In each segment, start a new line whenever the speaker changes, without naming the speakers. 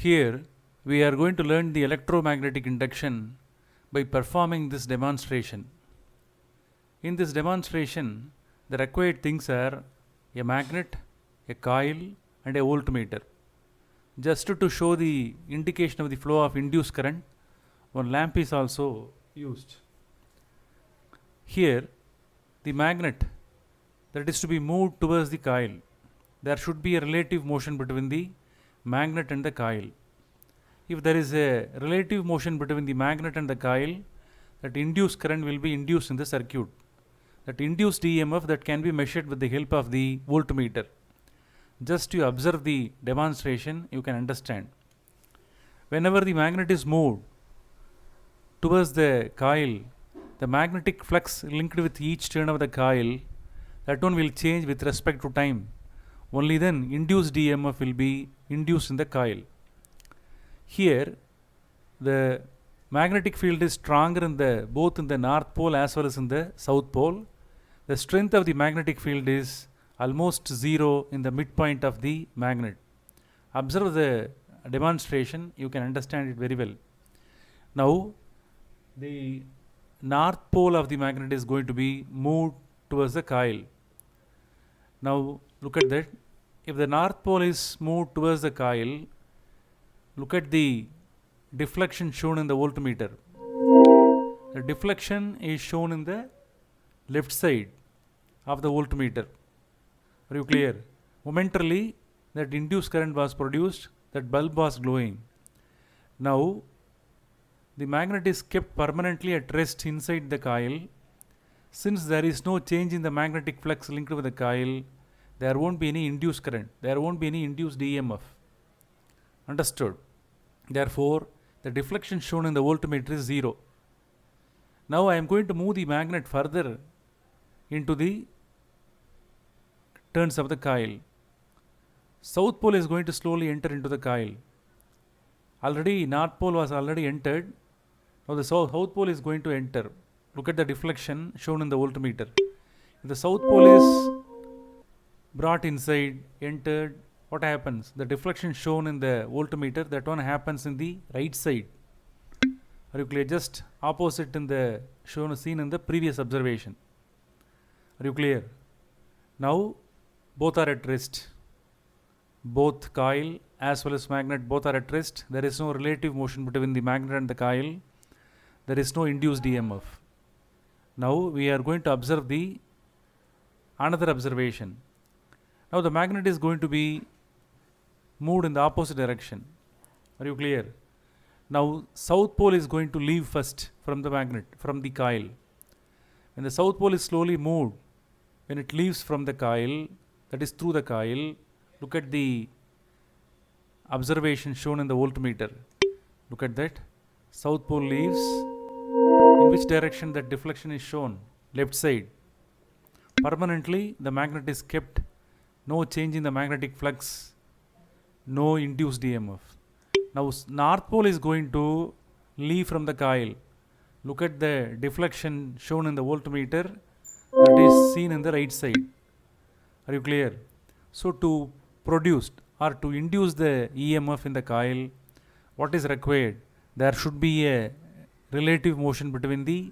Here we are going to learn the electromagnetic induction by performing this demonstration. In this demonstration, the required things are a magnet, a coil and a voltmeter. Just to show the indication of the flow of induced current, one lamp is also used. Here, the magnet that is to be moved towards the coil. There should be a relative motion between the magnet and the coil. If there is a relative motion between the magnet and the coil, that induced current will be induced in the circuit. That induced EMF that can be measured with the help of the voltmeter. Just to observe the demonstration, you can understand. Whenever the magnet is moved towards the coil, the magnetic flux linked with each turn of the coil, that one will change with respect to time. Only then induced EMF will be induced in the coil. Here, the magnetic field is stronger in both in the north pole as well as in the south pole. The strength of the magnetic field is almost zero in the midpoint of the magnet. Observe the demonstration, you can understand it very well. Now, the north pole of the magnet is going to be moved towards the coil. Now, look at that. If the north pole is moved towards the coil, look at the deflection shown in the voltmeter. The deflection is shown in the left side of the voltmeter. Are you clear? Momentarily, that induced current was produced, that bulb was glowing. Now, the magnet is kept permanently at rest inside the coil. Since there is no change in the magnetic flux linked with the coil, there won't be any induced current. There won't be any induced EMF. Understood? Therefore, the deflection shown in the voltmeter is zero. Now I am going to move the magnet further into the turns of the coil. South pole is going to slowly enter into the coil. Already north pole was already entered. Now the south pole is going to enter. Look at the deflection shown in the voltmeter. If the south pole is brought inside, entered, what happens? The deflection shown in the voltmeter, that one happens in the right side. Are you clear? Just opposite in the seen in the previous observation. Are you clear? Now both are at rest. Both coil as well as magnet both are at rest. There is no relative motion between the magnet and the coil. There is no induced EMF. Now we are going to observe the another observation. Now the magnet is going to be moved in the opposite direction. Are you clear? Now south pole is going to leave first from the magnet, from the coil. When the south pole is slowly moved, when it leaves from the coil, that is through the coil, look at the observation shown in the voltmeter. Look at that. South pole leaves. In which direction that deflection is shown? Left side. Permanently the magnet is kept. No change in the magnetic flux. No induced EMF. Now north pole is going to leave from the coil. Look at the deflection shown in the voltmeter, that is seen in the right side. Are you clear? So to produce or to induce the EMF in the coil, what is required? There should be a relative motion between the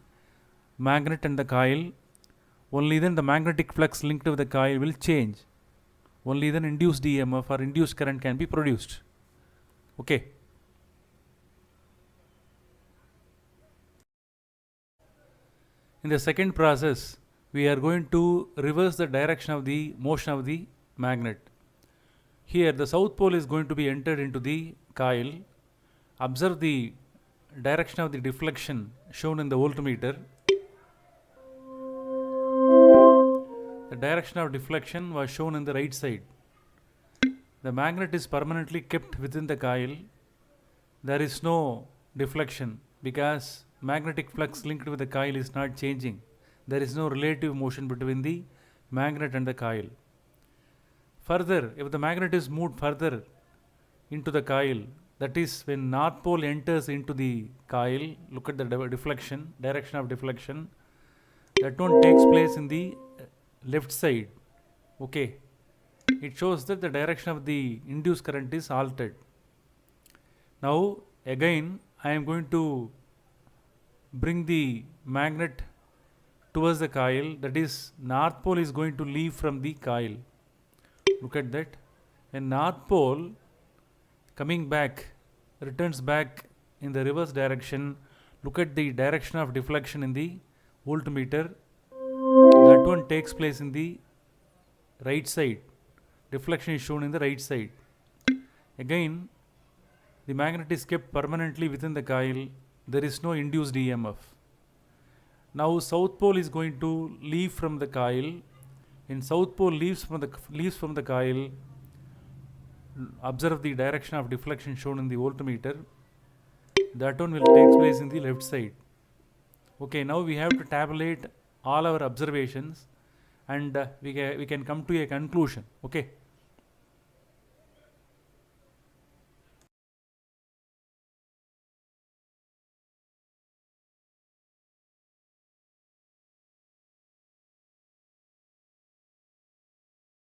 magnet and the coil. Only then the magnetic flux linked with the coil will change. Only then induced EMF or induced current can be produced. Okay. In the second process, we are going to reverse the direction of the motion of the magnet. Here the south pole is going to be entered into the coil. Observe the direction of the deflection shown in the voltmeter. The direction of deflection was shown in the right side. The magnet is permanently kept within the coil. There is no deflection because magnetic flux linked with the coil is not changing. There is no relative motion between the magnet and the coil. Further, if the magnet is moved further into the coil, that is when north pole enters into the coil, look at the deflection, direction of deflection. That one takes place in the left side. Okay. It shows that the direction of the induced current is altered. Now again I am going to bring the magnet towards the coil, that is north pole is going to leave from the coil. Look at that, and north pole coming back returns back in the reverse direction. Look at the direction of deflection in the voltmeter. That one takes place in the right side. Deflection is shown in the right side. Again, the magnet is kept permanently within the coil. There is no induced EMF. Now south pole is going to leave from the coil. In south pole leaves from the coil. Observe the direction of deflection shown in the voltmeter. That one will take place in the left side. Okay, now we have to tabulate all our observations, and we can come to a conclusion. Okay.